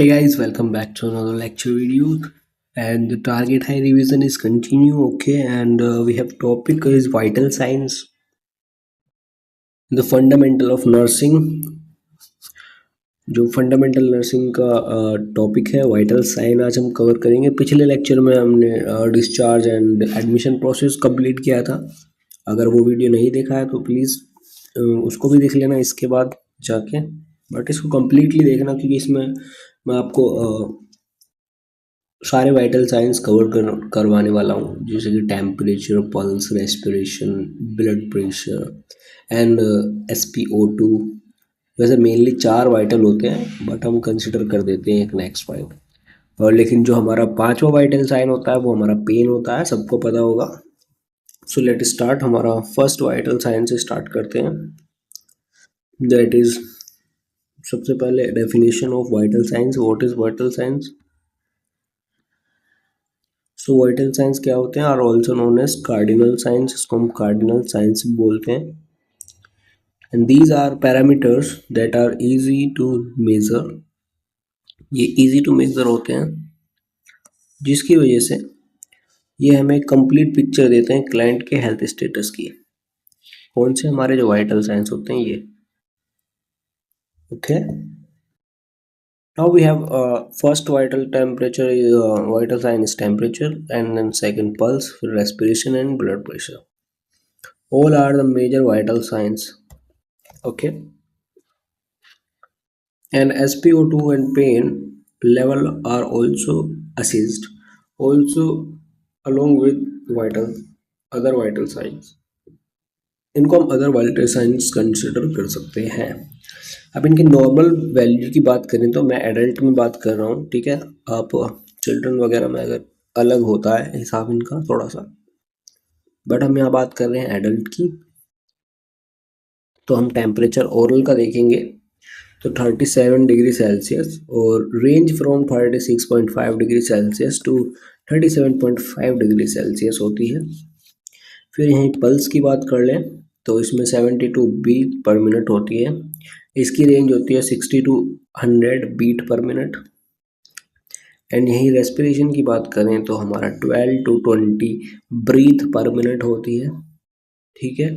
Hey guys, welcome back to another lecture video. And the target high revision is continue, okay? And we have topic is vital signs, the fundamental of nursing. जो fundamental nursing का topic है vital sign आज हम cover करेंगे। पिछले lecture में हमने discharge and admission process complete किया था। अगर वो वीडियो नहीं देखा है तो प्लीज़ उसको भी देख लेना इसके बाद जाके, बट इसको कम्प्लीटली देखना क्योंकि इसमें मैं आपको सारे वाइटल साइंस करवाने वाला हूँ, जैसे कि temperature, pulse, respiration, blood pressure and SpO2। वैसे मेनली 4 वाइटल होते हैं बट हम कंसिडर कर देते हैं एक नेक्स्ट 5। और लेकिन जो हमारा 5वां वाइटल साइन होता है वो हमारा पेन होता है, सबको पता होगा। So let start. हमारा फर्स्ट वाइटल साइन से स्टार्ट करते हैं, दैट इज सबसे पहले definition of vital signs. What is vital signs? So vital signs क्या होते हैं? Are also known as cardinal signs. इसको हम कार्डिनल साइंस बोलते हैं। And these are parameters that are easy to measure. ये इजी टू मेजर होते हैं जिसकी वजह से ये हमें कंप्लीट पिक्चर देते हैं क्लाइंट के हेल्थ स्टेटस की। कौन से हमारे जो वाइटल साइंस होते हैं ये, okay. Now we have first vital temperature is vital sign is temperature, and then second pulse, respiration, and blood pressure. All are the major vital signs. Okay, and SpO2 and pain level are also assessed, also along with vital other vital signs. इनको हम other vital science consider कर सकते हैं। अब इनकी normal value की बात करें तो मैं एडल्ट में बात कर रहा हूँ, ठीक है। आप चिल्ड्रन वगैरह में अगर अलग होता है हिसाब इनका थोड़ा सा, बट हम यहाँ बात कर रहे हैं एडल्ट की। तो हम टेम्परेचर ओरल का देखेंगे तो 37 डिग्री सेल्सियस और range from 36.5 degree Celsius to 37.5 degree Celsius होती है। फिर यहीं पल्स की बात कर लें तो इसमें 72 बीट पर मिनट होती है। इसकी रेंज होती है 60 to 100 beat per minute. And यहीं रेस्पिरेशन की बात करें तो हमारा 12 टू 20 ब्रीथ पर मिनट होती है, ठीक है।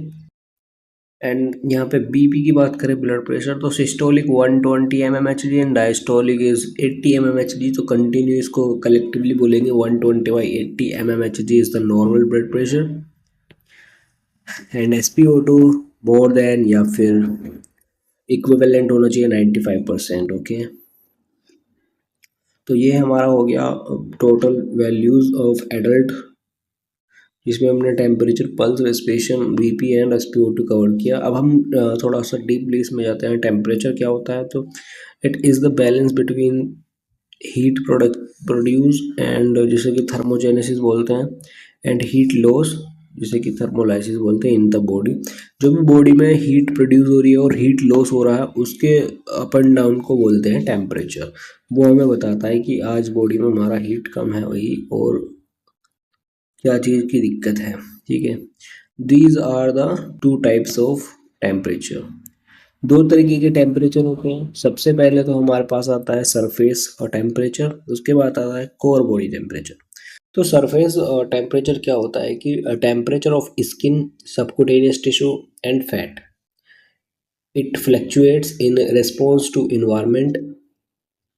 एंड यहाँ पे बीपी की बात करें, ब्लड प्रेशर, तो systolic 120 mmHg and diastolic is 80 mmHg। तो कंटिन्यू इसको कलेक्टिवली बोलेंगे 120/80 mmHg is the normal blood pressure. And SpO2 more than या फिर इक्विवेलेंट होना चाहिए 95%, ओके। तो ये हमारा हो गया टोटल वैल्यूज ऑफ एडल्ट, जिसमें हमने temperature, pulse, respiration, BP and SpO2 cover किया। अब हम थोड़ा सा डीपली इसमें जाते हैं। टेम्परेचर क्या होता है? तो it is the balance between heat produce and जिसे कि थर्मोजेनेसिस बोलते हैं, एंड हीट लॉस जिसे कि थर्मोलाइसिस बोलते हैं इन द बॉडी। जो भी बॉडी में हीट प्रोड्यूस हो रही है और हीट लॉस हो रहा है उसके अप एंड डाउन को बोलते हैं टेम्परेचर। वो हमें बताता है कि आज बॉडी में हमारा हीट कम है वही, और क्या चीज़ की दिक्कत है, ठीक है। These are the two types of temperature. दो तरीके के टेम्परेचर होते हैं। सबसे पहले तो हमारे पास आता है सरफेस और टेम्परेचर, उसके बाद आता है कोर बॉडी टेम्परेचर। तो सरफेस टेम्परेचर क्या होता है कि temperature of skin, subcutaneous tissue and fat. It fluctuates in response to environment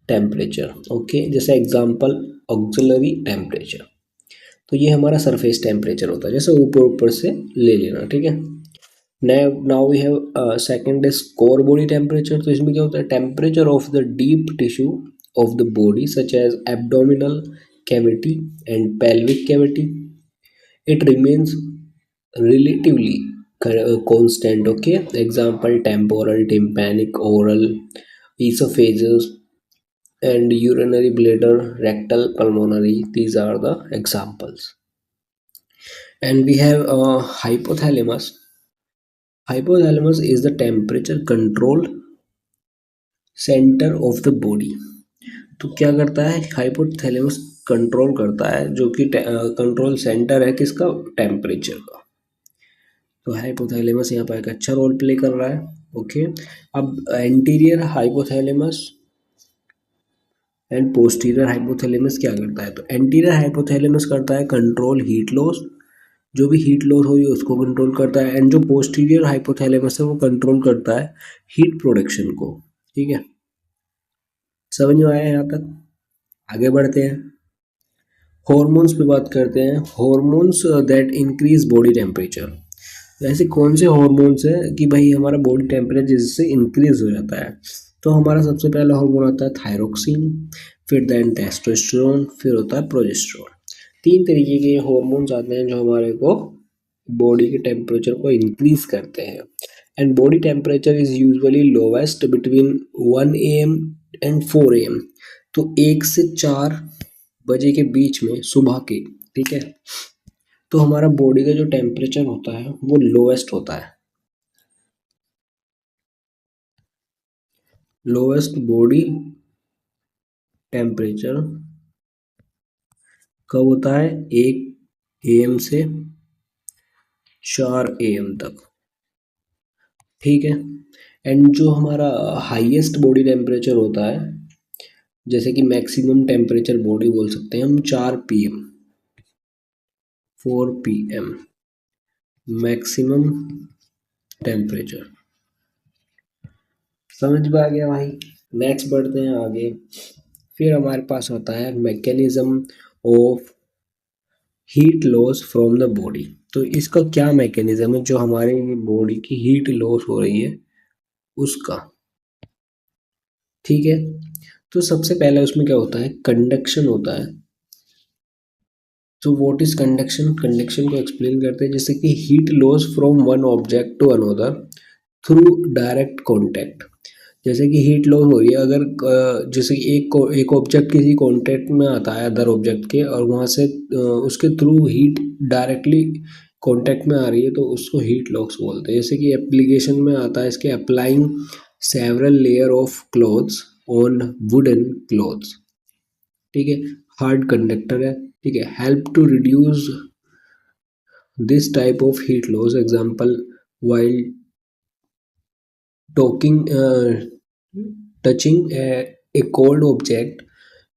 temperature, okay. जैसे एग्जांपल ऑक्सिलरी टेम्परेचर। तो ये हमारा सरफेस टेम्परेचर होता है, जैसे ऊपर ऊपर से ले लेना, ठीक है। Now we have second is core body temperature. तो इसमें क्या होता है? Temperature of the deep tissue of the body such as abdominal cavity and pelvic cavity. It remains relatively constant, okay. Example temporal, tympanic, oral, esophagus and urinary bladder, rectal, pulmonary. These are the examples. And we have hypothalamus. Hypothalamus is the temperature control center of the body. तो क्या करता है? Hypothalamus control करता है, जो कि control centre है किसका? टेम्परेचर का। तो हाइपोथैलेमस यहाँ पर एक अच्छा रोल प्ले कर रहा है, ओके। अब anterior hypothalamus and posterior hypothalamus क्या करता है? तो एंटीरियर हाइपोथैलेमस करता है कंट्रोल हीट लॉस, जो भी हीट लॉस हो रही है उसको कंट्रोल करता है, एंड जो पोस्टीरियर हाइपोथैलेमस है वो कंट्रोल करता है हीट प्रोडक्शन को। ठीक है, समझ में आया यहाँ तक? आगे बढ़ते हैं, हॉर्मोन्स पे बात करते हैं। Hormones that increase body temperature. ऐसे कौन से हॉर्मोन्स हैं कि भाई हमारा बॉडी टेम्परेचर जिससे इंक्रीज हो जाता है? तो हमारा सबसे पहला हार्मोन आता है थायरोक्सिन, फिर देन टेस्टोस्टेरोन, फिर होता है प्रोजेस्टेरोन। तीन तरीके के हॉर्मोन्स आते हैं जो हमारे को बॉडी के टेम्परेचर को इंक्रीज करते हैं। And body temperature is usually lowest between 1 AM and 4 AM। तो 1 से 4 बजे के बीच में सुबह के, ठीक है, तो हमारा बॉडी का जो टेम्परेचर होता है वो लोवेस्ट होता है। लोवेस्ट बॉडी टेम्परेचर कब होता है? 1 AM से 4 AM तक। ठीक है, एंड जो हमारा हाईएस्ट बॉडी टेम्परेचर होता है, जैसे कि मैक्सिमम टेम्परेचर बॉडी बोल सकते हैं हम, 4 PM, 4 PM मैक्सिमम टेम्परेचर। समझ में आ गया भाई? नेक्स्ट बढ़ते हैं आगे। फिर हमारे पास होता है mechanism of heat loss from the body. तो इसका क्या मैकेनिज्म है जो हमारे बॉडी की हीट लॉस हो रही है उसका? ठीक है, तो सबसे पहले उसमें क्या होता है? कंडक्शन होता है। तो व्हाट इज कंडक्शन? कंडक्शन को एक्सप्लेन करते हैं जैसे कि heat loss from one object to another through direct contact. जैसे कि हीट लॉस हो रही है अगर जैसे कि एक ऑब्जेक्ट किसी कॉन्टैक्ट में आता है अदर ऑब्जेक्ट के, और वहाँ से उसके थ्रू हीट डायरेक्टली कॉन्टैक्ट में आ रही है, तो उसको हीट लॉस बोलते हैं। जैसे कि एप्लीकेशन में आता है इसके, applying several layer of clothes on wooden clothes. ठीक है, हार्ड कंडक्टर है। ठीक है, help to reduce this type of heat loss. Example, while talking touching a cold object,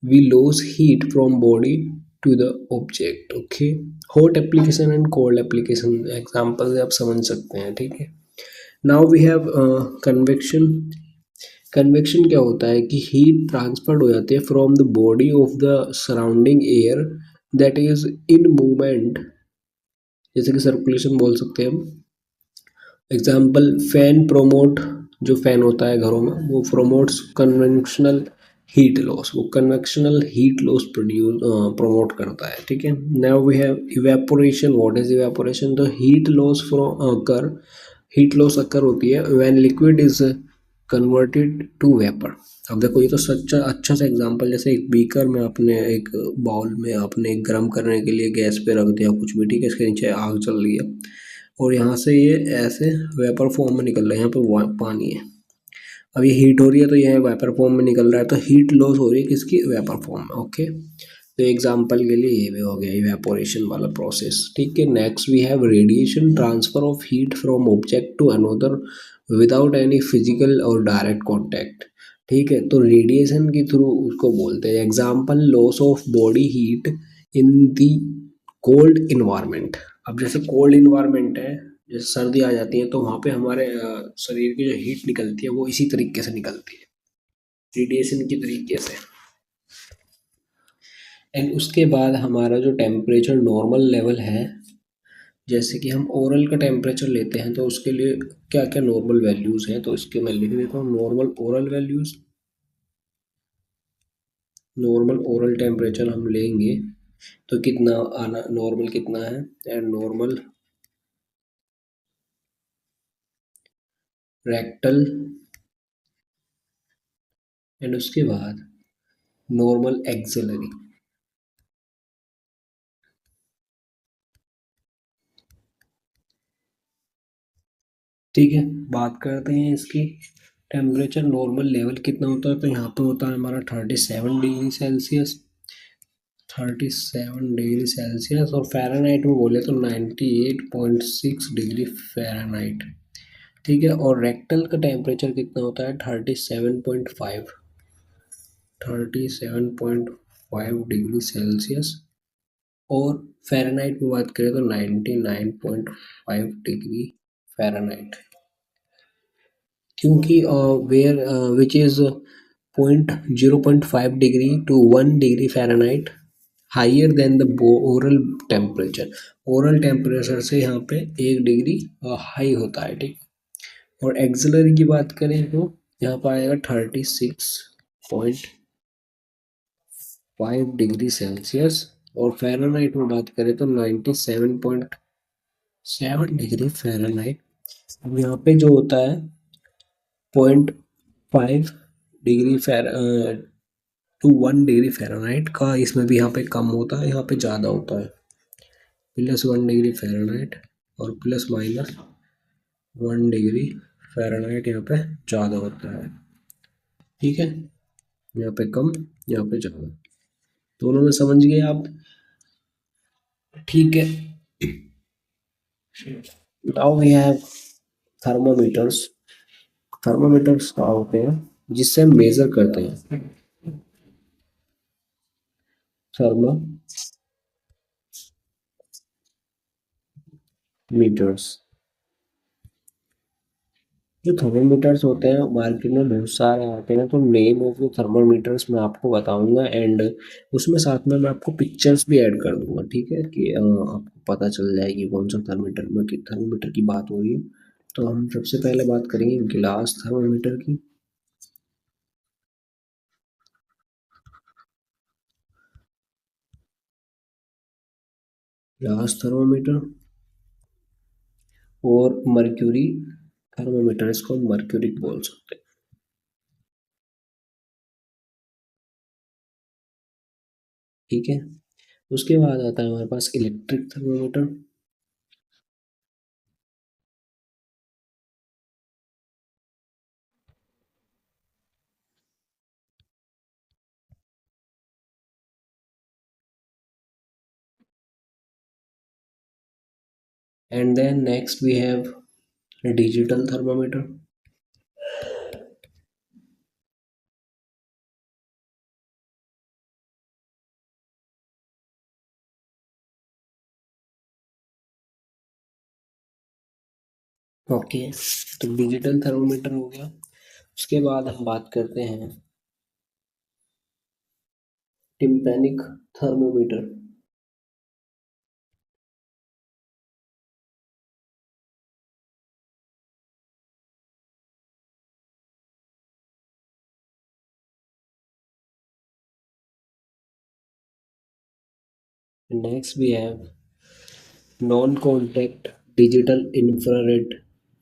we lose heat from body to the object। okay, hot application and cold application example से आप समझ सकते हैं। ठीक है, now we have convection. Convection क्या होता है कि हीट ट्रांसफर्ड हो जाती है from the body of the surrounding air that is in movement, जैसे कि सर्कुलेशन बोल सकते हैं हम। एग्जाम्पल, फैन प्रोमोट, जो फैन होता है घरों में वो प्रोमोट्स कन्वेंशनल हीट लॉस, वो convectional heat loss produce promote करता है। ठीक है, now we have evaporation. What is evaporation? तो heat loss from occur, heat loss occur होती है when liquid is converted to vapour. अब देखो ये तो सच्चा अच्छा सा एग्जांपल, जैसे एक बीकर में आपने एक बाउल में आपने गर्म करने के लिए गैस पे रख दिया कुछ भी, ठीक है, इसके नीचे आग चल रही है और यहाँ से ये ऐसे वेपर फॉर्म में निकल रहा है, यहाँ पे पानी है, अब ये हीट हो रही है तो ये वेपर फॉर्म में निकल रहा है, तो हीट लॉस हो रही है किसकी? वेपर फॉर्म में। ओके, तो एग्जांपल के लिए ये भी हो गया इवेपोरेशन वाला प्रोसेस। ठीक है, next we have radiation, transfer of heat from object to another without any physical और डायरेक्ट कॉन्टैक्ट। ठीक है, तो रेडिएशन के थ्रू उसको बोलते हैं। Example, loss of body heat in the cold environment. अब जैसे कोल्ड इन्वायरमेंट है, जैसे सर्दी आ जाती है तो वहाँ पे हमारे शरीर की जो हीट निकलती है वो इसी तरीके से निकलती है, रेडिएशन की तरीके से। एंड उसके बाद हमारा जो टेम्परेचर नॉर्मल लेवल है, जैसे कि हम ओरल का टेम्परेचर लेते हैं तो उसके लिए क्या क्या नॉर्मल वैल्यूज़ हैं, तो इसके मैं लिख देता हूँ normal oral values. Normal oral temperature हम लेंगे तो कितना आना, नॉर्मल कितना है, एंड नॉर्मल रेक्टल, एंड उसके बाद नॉर्मल एक्सिलरी। ठीक है, बात करते हैं इसकी। टेम्परेचर नॉर्मल लेवल कितना होता है? तो यहाँ पे होता है हमारा 37 डिग्री सेल्सियस, 37 डिग्री सेल्सियस, और फ़ारेनहाइट में बोले तो 98.6 डिग्री फ़ारेनहाइट। ठीक है, और रेक्टल का टेम्परेचर कितना होता है? 37.5। 37.5 डिग्री सेल्सियस, और फ़ारेनहाइट में बात करें तो 99.5 डिग्री फ़ारेनहाइट, क्योंकि where which is 0.5 degree to 1 degree Fahrenheit higher than the oral temperature. Oral temperature से यहाँ पे 1 डिग्री हाई होता है, ठीक। और एक्सिलरी की बात करें तो यहाँ पर आएगा 36.5 डिग्री सेल्सियस, और फ़ारेनहाइट में बात करें तो 97.7 डिग्री फ़ारेनहाइट। अब यहाँ पे जो होता है 0.5 डिग्री टू 1 डिग्री फ़ारेनहाइट का, इसमें भी यहाँ पे कम होता है, यहाँ पे ज़्यादा होता है, +1 डिग्री फ़ारेनहाइट और +-1 डिग्री फ़ारेनहाइट यहाँ पे ज़्यादा होता है, ठीक है। यहाँ पे कम, यहाँ पे ज़्यादा, दोनों में समझ गए आप, ठीक है। Now we have thermometers. Thermometers क्या होते हैं, जिससे हम मेजर करते हैं, थर्मोमीटर्स। जो थर्मोमीटर्स होते हैं मार्केट में बहुत सारे आते हैं, तो नेम ऑफ द थर्मोमीटर्स मैं आपको बताऊंगा, एंड उसमें साथ में मैं आपको पिक्चर्स भी ऐड कर दूंगा, ठीक है, कि आपको पता चल जाएगी कौन सा थर्मोमीटर की बात हो रही है। तो हम सबसे पहले बात करेंगे गिलास थर्मोमीटर की। ग्लास थर्मोमीटर और मर्क्यूरी थर्मोमीटर, इसको हम मर्क्यूरी बोल सकते हैं, ठीक है। उसके बाद आता है हमारे पास electric thermometer. And then next we have digital thermometer. Okay, तो डिजिटल थर्मोमीटर हो गया। उसके बाद हम बात करते हैं tympanic thermometer. Next we have non contact digital infrared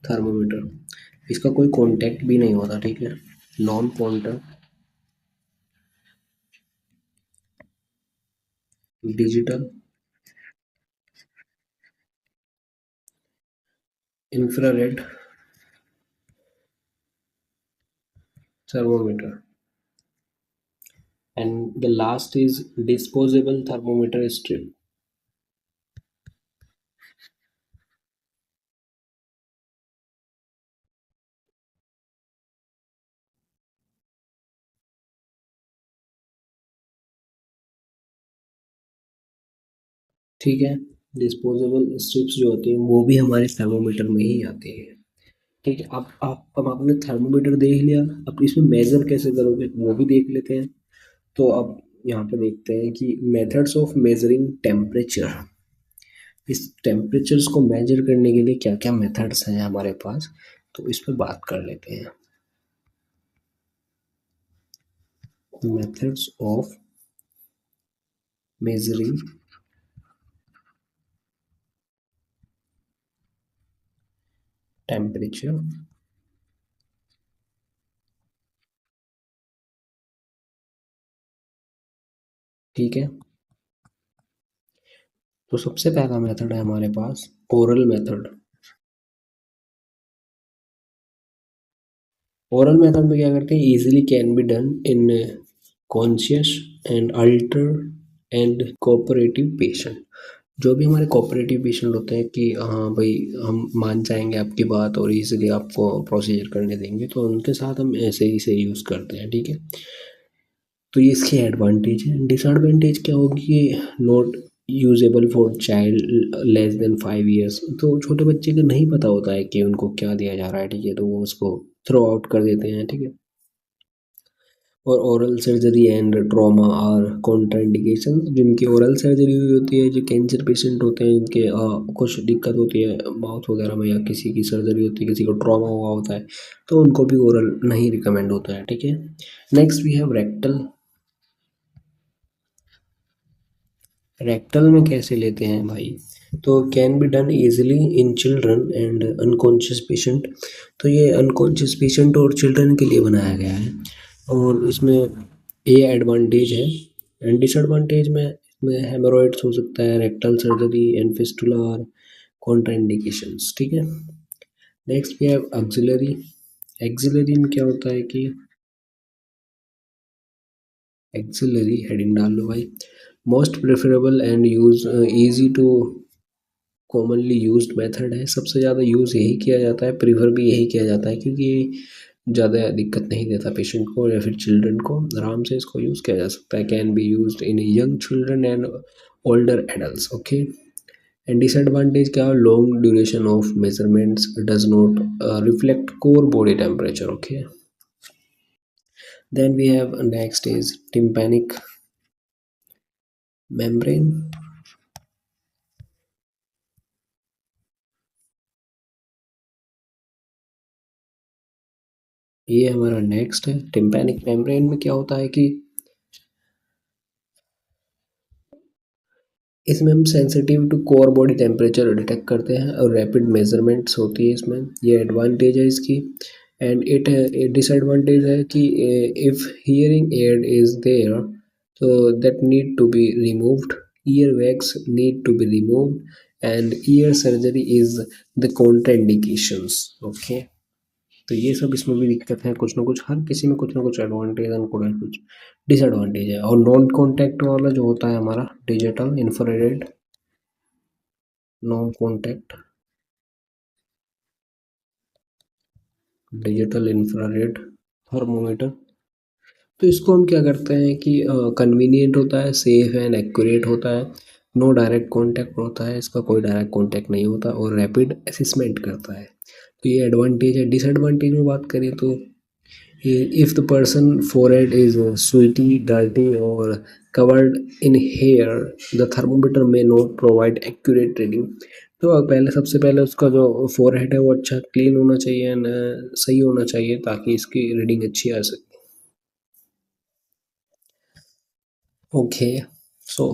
thermometer. इसका कोई कॉन्टैक्ट भी नहीं होता, ठीक है, non contact digital infrared thermometer, and the last is disposable thermometer strip। ठीक है, डिस्पोजेबल स्ट्रिप्स जो होती हैं वो भी हमारे थर्मोमीटर में ही आती है, ठीक है। अब आपने थर्मोमीटर देख लिया, अब इसमें मेजर कैसे करोगे वो भी देख लेते हैं। तो अब यहाँ पे देखते हैं कि मेथड्स ऑफ मेजरिंग टेम्परेचर। इस टेम्परेचर्स को मेजर करने के लिए क्या क्या मेथड्स हैं हमारे पास, तो इस पर बात कर लेते हैं। मेथड्स ऑफ मेजरिंग टेम्परेचर, ठीक है। तो सबसे पहला मेथड है हमारे पास ओरल मेथड। ओरल मेथड में क्या करते हैं, easily can be done in conscious and alter and cooperative patient. जो भी हमारे कोऑपरेटिव पेशेंट होते हैं कि हाँ भाई हम मान जाएंगे आपकी बात और इजीली आपको प्रोसीजर करने देंगे, तो उनके साथ हम ऐसे ही से यूज़ करते हैं, ठीक है। तो ये इसकी एडवांटेज है। डिसएडवांटेज क्या होगी, not usable for child less than 5 years. तो छोटे बच्चे को नहीं पता होता है कि उनको क्या दिया जा रहा है, ठीक है, तो वो उसको थ्रो आउट कर देते हैं, ठीक है। और ओरल सर्जरी एंड ट्रॉमा और कॉन्ट्राइंडिकेशन, जिनकी ओरल सर्जरी हुई होती है, जो कैंसर पेशेंट होते हैं, इनके कुछ दिक्कत होती है माउथ वगैरह में, या किसी की सर्जरी होती है, किसी को ट्रॉमा हुआ होता है, तो उनको भी ओरल नहीं रिकमेंड होता है, ठीक है। Next we have rectal. Rectal में कैसे लेते हैं भाई, तो can be done easily in children and unconscious patient. तो ये अनकॉन्शियस पेशेंट और चिल्ड्रन के लिए बनाया गया है, और इसमें ये एडवांटेज है। एंड डिसएडवांटेज में इसमें हेमोरॉइड्स हो सकता है, रेक्टल सर्जरी एंड फिस्टुला और कॉन्ट्राइंडिकेशंस, ठीक है। Next we have axillary. Axillary में क्या होता है कि एक्सिलरी हेडिंग डाल लो भाई। Most preferable and use easy to commonly used method है, सबसे ज़्यादा यूज़ यही किया जाता है, प्रीफर भी यही किया जाता है, क्योंकि ज़्यादा दिक्कत नहीं देता पेशेंट को या फिर चिल्ड्रन को, आराम से इसको यूज़ किया जा सकता है। Can be used in young children and older adults, okay. And disadvantage क्या, long duration of measurements does not reflect core body temperature, okay. Then we have next is tympanic membrane. ये हमारा next है। Tympanic membrane में क्या होता है कि इसमें हम sensitive to core body temperature detect करते हैं, और रैपिड मेजरमेंट्स होती है इसमें, ये एडवांटेज है इसकी। एंड इट डिसएडवांटेज है कि if hearing aid is there, तो that need to be removed, ear wax need to be removed, and ear surgery is the contraindications, okay. तो ये सब इसमें भी दिक्कत है, कुछ ना कुछ, हर किसी में कुछ ना कुछ एडवांटेज है, कुछ डिसएडवांटेज है। और नॉन कॉन्टैक्ट वाला जो होता है हमारा digital infrared, non contact digital infrared thermometer, तो इसको हम क्या करते हैं कि कन्वीनियंट होता है, सेफ एंड एक्यूरेट होता है, नो डायरेक्ट कॉन्टैक्ट होता है, इसका कोई डायरेक्ट कॉन्टैक्ट नहीं होता, और रैपिड असेसमेंट करता है। तो ये एडवांटेज है। डिसएडवांटेज में बात करें तो if the person forehead is sweaty, dirty or covered in hair, the thermometer may not provide accurate reading। तो पहले, सबसे पहले उसका जो फोरहेड है वो अच्छा क्लीन होना चाहिए न, सही होना चाहिए, ताकि इसकी रीडिंग अच्छी आ सके, ओके। सो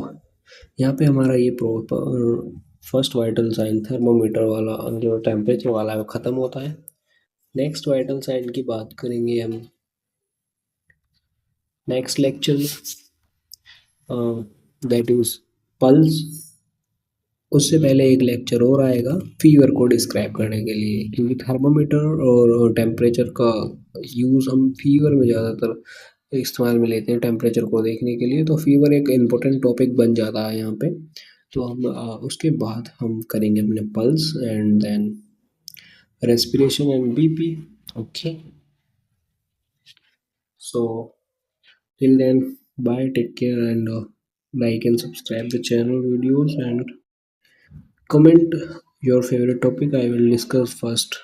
यहाँ पे हमारा ये proper first vital sign thermometer वाला जो टेम्परेचर वाला है वो ख़त्म होता है। नेक्स्ट वाइटल साइन की बात करेंगे हम नेक्स्ट लेक्चर में, दैट इज पल्स। उससे पहले एक लेक्चर और आएगा फीवर को डिस्क्राइब करने के लिए, क्योंकि थर्मामीटर और टेम्परेचर का यूज़ हम फीवर में ज़्यादातर इस्तेमाल में लेते हैं, टेम्परेचर को देखने के लिए, तो फीवर एक इम्पोर्टेंट टॉपिक बन जाता है यहाँ पे। तो हम उसके बाद हम करेंगे अपने pulse and then respiration and BP, okay. So till then, bye, take care, and like and subscribe the channel videos, and comment your favorite topic. I will discuss first.